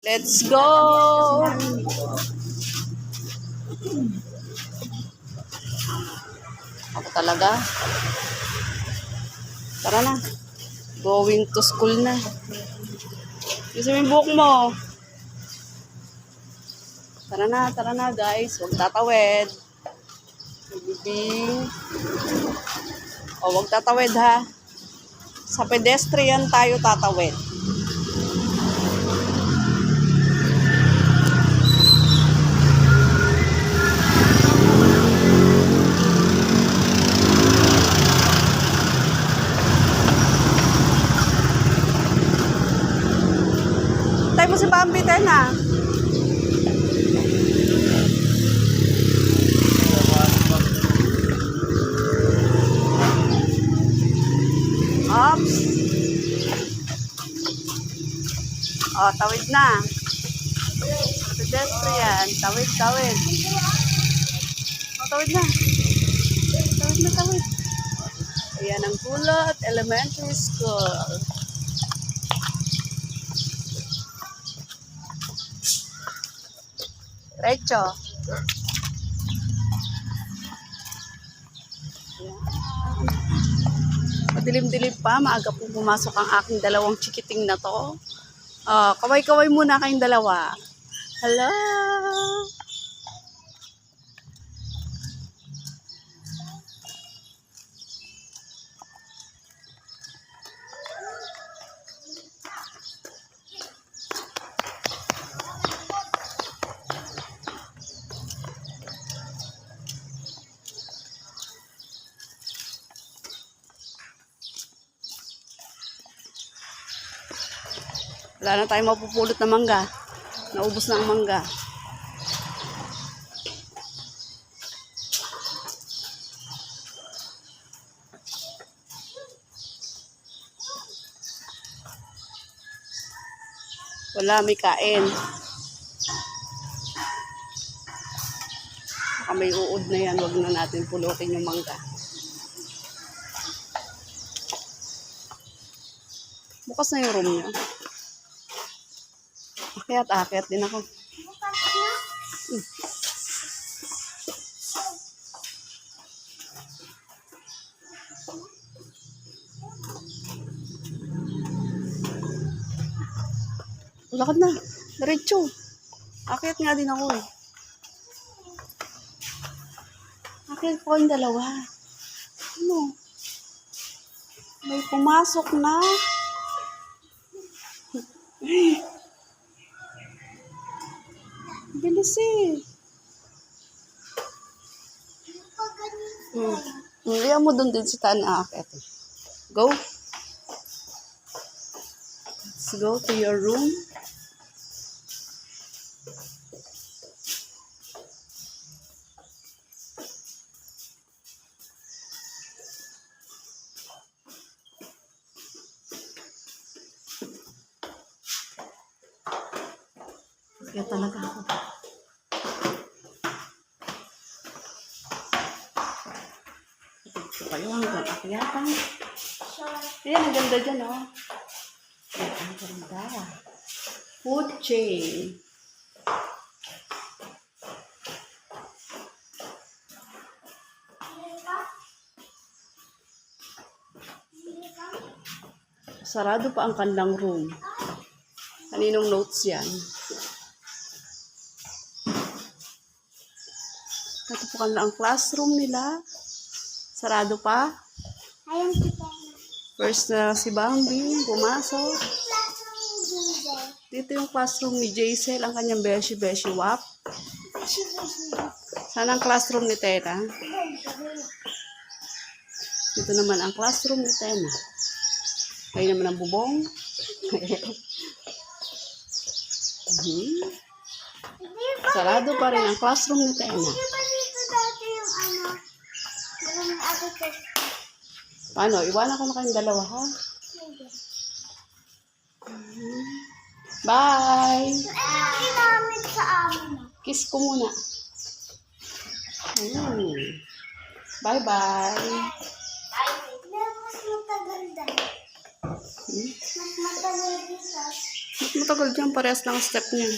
Let's go! Ako talaga. Tara na. Going to school na. Gusto mo yung buhok mo? Tara na guys. Huwag tatawid. Bibing. O, huwag tatawid ha. Sa pedestrian tayo tatawid. Tayo mo si Bambi, tayo na. Oops. O, tawid na. Pedestrian. Tawid. O, tawid na. Tawid. Ayan ang Kulot Elementary School. Diretso. Madilim-dilim pa. Maaga pong pumasok ang aking dalawang chikiting na to. Kaway-kaway muna kayong dalawa. Hello! Wala na tayong mapupulot na mangga. Naubos na ang mangga. Wala, may kain. Baka may uod na yan. Huwag na natin pulutin yung mangga. Bukas na yung room niya. Akyat din ako. Lakad na. Diretso. Akyat nga din ako eh. Akyat ko yung dalawa. Ano? May pumasok na. Bilis eh. Iyan mo doon din si Tana Akit. Go. Let's go to your room. Kaya talaga ako. Ito kayo hanggang akyatan. Ayan, ang ganda dyan, oh. Ayan, ang ganda. Food chain. Sarado pa ang kanilang room. Kaninong notes yan? Ito po ang classroom nila. Sarado pa. Ayan si Tena. First na si Bambi, pumasok. Dito yung classroom ni Jaisel, ang kanyang beshi-beshi wap. Sana ang classroom ni Tena. Dito naman ang classroom ni Tena. Kayo naman ang bubong. Sarado pa rin ang classroom ni Tena. Paano? Iwanan ko na kayong dalawa, ha? Bye! Ginamit sa amin. Kiss ko muna. Bye-bye! Mas matagal dahil. Mas matagal dito. Matagal dyan, parehas lang ang step niya.